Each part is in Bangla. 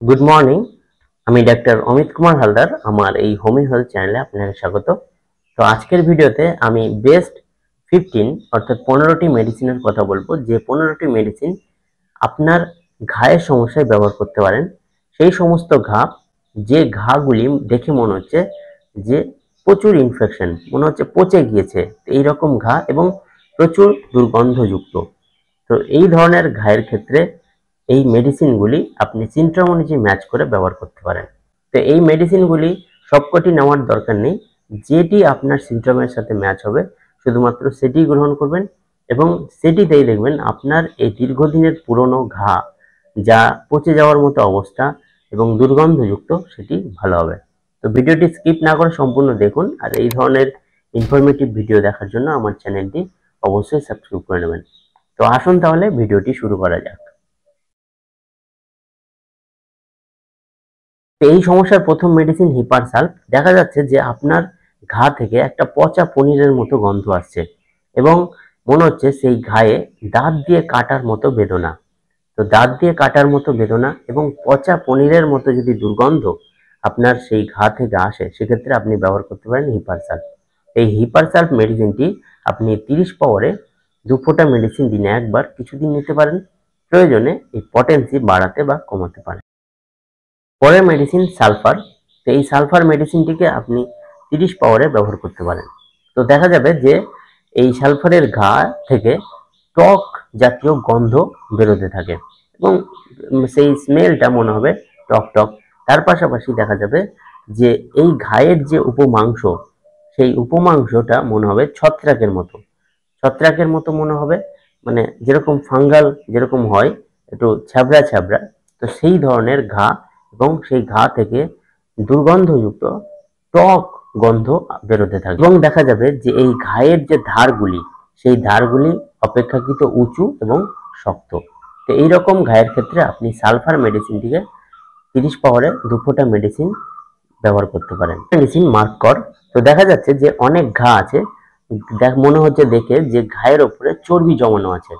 Good morning. আমি ডাক্তার অমিত কুমার হালদার। আমার এই হোমি হেলথ চ্যানেলে আপনাকে স্বাগত। তো আজকের ভিডিওতে আমি বেস্ট 15 অর্থাৎ 15টি মেডিসিনের কথা বলবো, যে 15টি মেডিসিন আপনার ঘায়ের সমস্যায় ব্যবহার করতে পারেন। সেই সমস্ত ঘা, যে ঘাগুলি দেখে মনে হচ্ছে যে প্রচুর ইনফেকশন, মনে হচ্ছে পচে গিয়েছে, এই রকম ঘা এবং প্রচুর দুর্গন্ধযুক্ত। তো এই ধরনের ঘায়ের ক্ষেত্রে এই মেডিসিনগুলি আপনি সিনড্রোম অনুযায়ী ম্যাচ করে ব্যবহার করতে পারেন। তো এই মেডিসিনগুলি সবকটি নেওয়ার দরকার নেই, যেটি আপনার সিনড্রোমের সাথে ম্যাচ হবে শুধুমাত্র সেটি গ্রহণ করবেন এবং সেটিতেই দেখবেন আপনার এই দীর্ঘদিনের পুরনো ঘা, যা পচে যাওয়ার মতো অবস্থা এবং দুর্গন্ধযুক্ত, সেটি ভালো হবে। তো ভিডিওটি স্কিপ না করে সম্পূর্ণ দেখুন, আর এই ধরনের ইনফরমেটিভ ভিডিও দেখার জন্য আমার চ্যানেলটি অবশ্যই সাবস্ক্রাইব করে নেবেন। তো আসুন তাহলে ভিডিওটি শুরু করা যাক। এই সমস্যার প্রথম মেডিসিন হিপার সালফ। দেখা যাচ্ছে যে আপনার ঘা থেকে একটা পচা পনিরের মতো গন্ধ আসছে এবং মনে হচ্ছে সেই ঘায়ে দাঁত দিয়ে কাটার মতো বেদনা। তো দাঁত দিয়ে কাটার মতো বেদনা এবং পচা পনিরের মতো যদি দুর্গন্ধ আপনার সেই ঘা থেকে আসে, সেক্ষেত্রে আপনি ব্যবহার করতে পারেন হিপার সালফ। এই হিপার সালফ মেডিসিনটি আপনি 30 পাওয়ারে 2 ফোঁটা মেডিসিন দিনে একবার কিছুদিন নিতে পারেন। প্রয়োজনে এই পটেন্সি বাড়াতে বা কমাতে পারেন। পরের মেডিসিন সালফার। তো এই সালফার মেডিসিনটিকে আপনি 30 পাওয়ারে ব্যবহার করতে পারেন। তো দেখা যাবে যে এই সালফারের ঘা থেকে টক জাতীয় গন্ধ বেরোতে থাকে এবং সেই স্মেলটা মনে হবে টক টক। তার পাশাপাশি দেখা যাবে যে এই ঘায়ের যে উপমাংস, সেই উপমাংসটা মনে হবে ছত্রাকের মতো মনে হবে, মানে যেরকম ফাঙ্গাল যেরকম হয়, একটু ছ্যাবড়া ছ্যাবড়া। তো সেই ধরনের ঘা এবং সেই ঘা থেকে দুর্গন্ধযুক্ত টক গন্ধ বেরোতে থাকে এবং দেখা যাবে যে এই ঘায়ের যে ধারগুলি, সেই ধারগুলি অপেক্ষাকৃত উঁচু এবং শক্ত। তো এইরকম ঘায়ের ক্ষেত্রে আপনি সালফার মেডিসিনটিকে 30 পাওয়ারে 2 ফোঁটা মেডিসিন ব্যবহার করতে পারেন। মেডিসিন মার্কর। তো দেখা যাচ্ছে যে অনেক ঘা আছে, মনে হচ্ছে দেখে যে ঘায়ের ওপরে চর্বি জমানো আছে,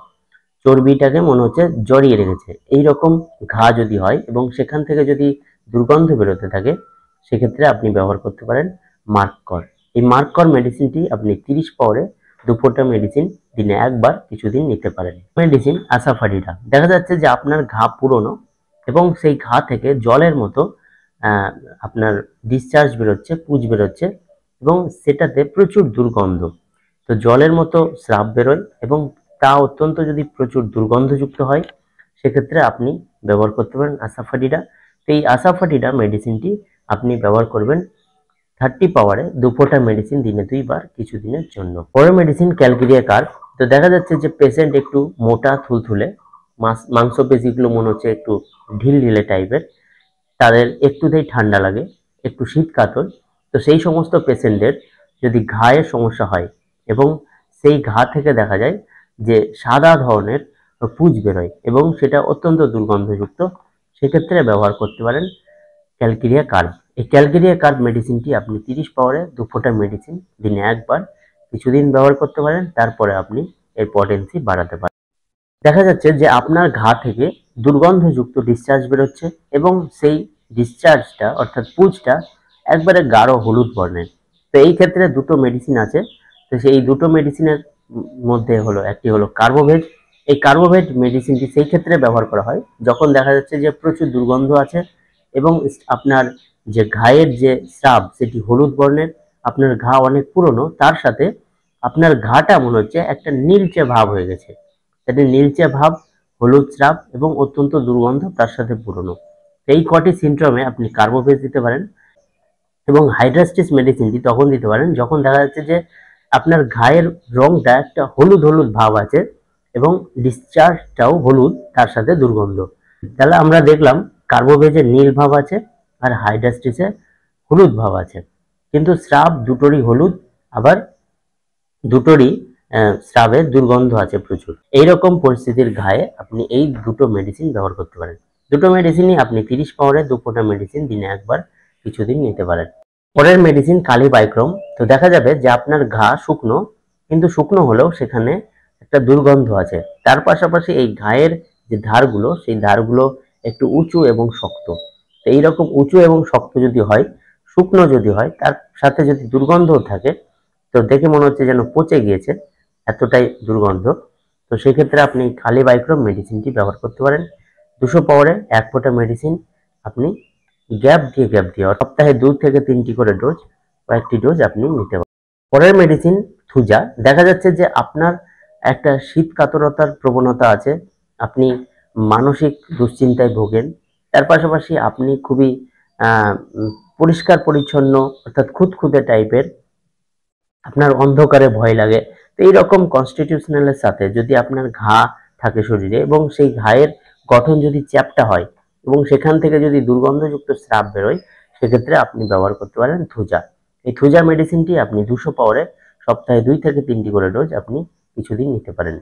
চর্বিটাকে মনে হচ্ছে জড়িয়ে রেখেছে। এইরকম ঘা যদি হয় এবং সেখান থেকে যদি দুর্গন্ধ বেরোতে থাকে, সেক্ষেত্রে আপনি ব্যবহার করতে পারেন মার্কর। এই মার্কর মেডিসিনটি আপনি 30 পাওয়ারে 2 ফোঁটা মেডিসিন দিনে একবার কিছুদিন নিতে পারেন। মেডিসিন আসাফারিডা। দেখা যাচ্ছে যে আপনার ঘা পুরনো এবং সেই ঘা থেকে জলের মতো আহ, আপনার ডিসচার্জ বেরোচ্ছে, পুঁজ বেরোচ্ছে এবং সেটাতে প্রচুর দুর্গন্ধ। তো জলের মতো স্রাব বেরোয় এবং তা অত্যন্ত যদি প্রচুর দুর্গন্ধযুক্ত হয়, সেক্ষেত্রে আপনি ব্যবহার করতে পারেন আসাফাটিডা। তো এই আসাফাটিডা মেডিসিনটি আপনি ব্যবহার করবেন 30 পাওয়ারে 2 ফোঁটা মেডিসিন দিনে 2 বার কিছুদিনের জন্য। পরের মেডিসিন ক্যালকেরিয়া কার্ভ। তো দেখা যাচ্ছে যে পেশেন্ট একটু মোটা থুলথুলে, মাংসপেশিগুলো মনে হচ্ছে একটু ঢিলঢিলে টাইপের, তাদের একটুতেই ঠান্ডা লাগে, একটু শীত কাতর। তো সেই সমস্ত পেশেন্টদের যদি ঘায়ের সমস্যা হয় এবং সেই ঘা থেকে দেখা যায় যে সাদা ধরনের পুঁজ বেরোয় এবং সেটা অত্যন্ত দুর্গন্ধযুক্ত, সেক্ষেত্রে ব্যবহার করতে পারেন ক্যালকেরিয়া কার্ভ। এই ক্যালকেরিয়া কার্ভ মেডিসিনটি আপনি 30 পাওয়ারে 2 ফোঁটা মেডিসিন দিনে একবার কিছুদিন ব্যবহার করতে পারেন, তারপরে আপনি এর পটেন্সি বাড়াতে পারেন। দেখা যাচ্ছে যে আপনার ঘা থেকে দুর্গন্ধযুক্ত ডিসচার্জ বেরোচ্ছে এবং সেই ডিসচার্জটা অর্থাৎ পুঁজটা একবারে গাঢ় হলুদ বর্ণের। তো এই ক্ষেত্রে দুটো মেডিসিন আছে। তো সেই দুটো মেডিসিনের মধ্যে একটি হলো কার্বোভেট। এই কার্বোভেট মেডিসিনটি সেই ক্ষেত্রে ব্যবহার করা হয় যখন দেখা যাচ্ছে যে প্রচুর দুর্গন্ধ আছে এবং আপনার যে ঘায়ের যে স্রাব সেটি হলুদ বর্ণের, আপনার ঘা অনেক পুরনো, তার সাথে আপনার ঘাটা মনে হচ্ছে একটা নীলচে ভাব হয়ে গেছে। সেটি নীলচে ভাব, হলুদ স্রাব এবং অত্যন্ত দুর্গন্ধ, তার সাথে পুরনো। এই কটি সিনড্রোমে আপনি কার্বোভেজ দিতে পারেন এবং হাইড্রাস্টিস মেডিসিনটি তখন দিতে পারেন যখন দেখা যাচ্ছে যে আপনার ঘায়ের রংটা একটা হলুদ হলুদ ভাব আছে এবং ডিসচার্জটাও হলুদ, তার সাথে দুর্গন্ধ। তাহলে আমরা দেখলাম কার্বোভেজে নীল ভাব আছে আর হাইড্রাস্টিসে হলুদ ভাব আছে, কিন্তু স্রাব দুটোরই হলুদ, আবার দুটোরই স্রাবের দুর্গন্ধ আছে প্রচুর। এইরকম পরিস্থিতির ঘায়ে আপনি এই দুটো মেডিসিন ব্যবহার করতে পারেন। দুটো মেডিসিনই আপনি 30 পাওয়ারে 2 ফোঁটা মেডিসিন দিনে একবার কিছুদিন নিতে পারেন। পরের মেডিসিন কালিবাইক্রম। তো দেখা যাবে যে আপনার ঘা শুকনো, কিন্তু শুকনো হলেও সেখানে একটা দুর্গন্ধ আছে। তার পাশাপাশি এই ঘায়ের যে ধারগুলো, সেই ধারগুলো একটু উঁচু এবং শক্ত। এইরকম উঁচু এবং শক্ত যদি হয়, শুকনো যদি হয়, তার সাথে যদি দুর্গন্ধও থাকে, তো দেখে মনে হচ্ছে যেন পচে গিয়েছে, এতটাই দুর্গন্ধ। তো সেক্ষেত্রে আপনি কালিবাইক্রোম মেডিসিনটি ব্যবহার করতে পারেন। 200 পাওয়ারে 1 ফোঁটা মেডিসিন আপনি গ্যাপ দিয়ে সপ্তাহে 2 থেকে 3টি করে ডোজ, কয়েকটি ডোজ আপনি নিতে পারেন। পরের মেডিসিন থুজা। দেখা যাচ্ছে যে আপনার একটা শীত কাতরতার প্রবণতা আছে, আপনি মানসিক দুশ্চিন্তায় ভোগেন, তার পাশাপাশি আপনি খুবই আহ, পরিষ্কার পরিচ্ছন্ন অর্থাৎ খুঁতখুঁতে টাইপের, আপনার অন্ধকারে ভয় লাগে। তো এইরকম কনস্টিটিউশনালের সাথে যদি আপনার ঘা থাকে শরীরে এবং সেই ঘায়ের গঠন যদি চ্যাপ্টা হয় এবং সেখান থেকে যদি দুর্গন্ধযুক্ত স্রাব বেরোয়, সেক্ষেত্রে আপনি ব্যবহার করতে পারেন থুজা। এই থুজা মেডিসিনটি আপনি 200 পাওয়ারে সপ্তাহে 2 থেকে 3টি করে ডোজ আপনি কিছুদিন নিতে পারেন।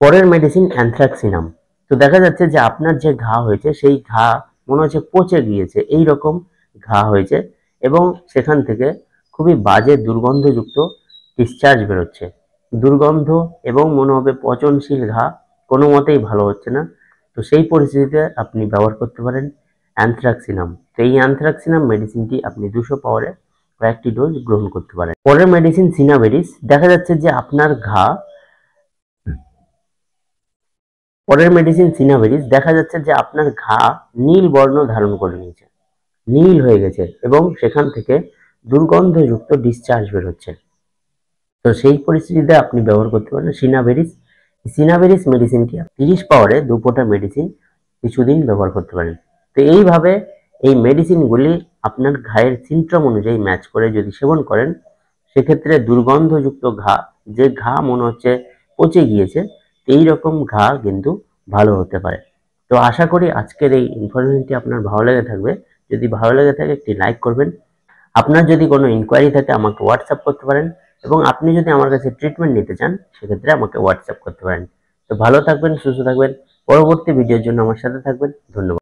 পরের মেডিসিন অ্যানথ্রাক্সিনাম। তো দেখা যাচ্ছে যে আপনার যে ঘা হয়েছে সেই ঘা মনে হচ্ছে পচে গিয়েছে, এই রকম ঘা হয়েছে এবং সেখান থেকে খুবই বাজে দুর্গন্ধযুক্ত ডিসচার্জ বেরোচ্ছে। দুর্গন্ধ এবং মনে হবে পচনশীল ঘা, কোনো মতেই ভালো হচ্ছে না। তো সেই পরিস্থিতিতে আপনি ব্যবহার করতে পারেন অ্যানথ্রাক্সিনাম। তো এই অ্যানথ্রাক্সিনাম মেডিসিনটি আপনি 200 পাওয়ারে কয়েকটি ডোজ গ্রহণ করতে পারেন। পরের মেডিসিন সিনাবেরিস। দেখা যাচ্ছে যে আপনার ঘা, পরের মেডিসিন সিনাবেরিস। দেখা যাচ্ছে যে আপনার ঘা নীল বর্ণ ধারণ করে নিয়েছে, নীল হয়ে গেছে এবং সেখান থেকে দুর্গন্ধযুক্ত ডিসচার্জ বেরোচ্ছে। তো সেই পরিস্থিতিতে আপনি ব্যবহার করতে পারেন সিনাবেরিস। সিনাবেরিস মেডিসিনটি 30 পাওয়ারে 2 ফোঁটা মেডিসিন কিছুদিন ব্যবহার করতে পারেন। তো এইভাবে এই মেডিসিনগুলি আপনার ঘায়ের সিমটম অনুযায়ী ম্যাচ করে যদি সেবন করেন, সেক্ষেত্রে দুর্গন্ধযুক্ত ঘা, যে ঘা মনে হচ্ছে পচে গিয়েছে, এই রকম ঘা কিন্তু ভালো হতে পারে। তো আশা করি আজকের এই ইনফরমেশনটি আপনার ভালো লেগে থাকবে। যদি ভালো লেগে থাকে একটি লাইক করবেন। আপনার যদি কোনো ইনকোয়ারি থাকে আমাকে হোয়াটসঅ্যাপ করতে পারেন এবং আপনি যদি আমার কাছে ট্রিটমেন্ট নিতে চান, সেক্ষেত্রে আমাকে হোয়াটসঅ্যাপ করতে পারেন। তো ভালো থাকবেন, সুস্থ থাকবেন। পরবর্তী ভিডিওর জন্য আমার সাথে থাকবেন। ধন্যবাদ।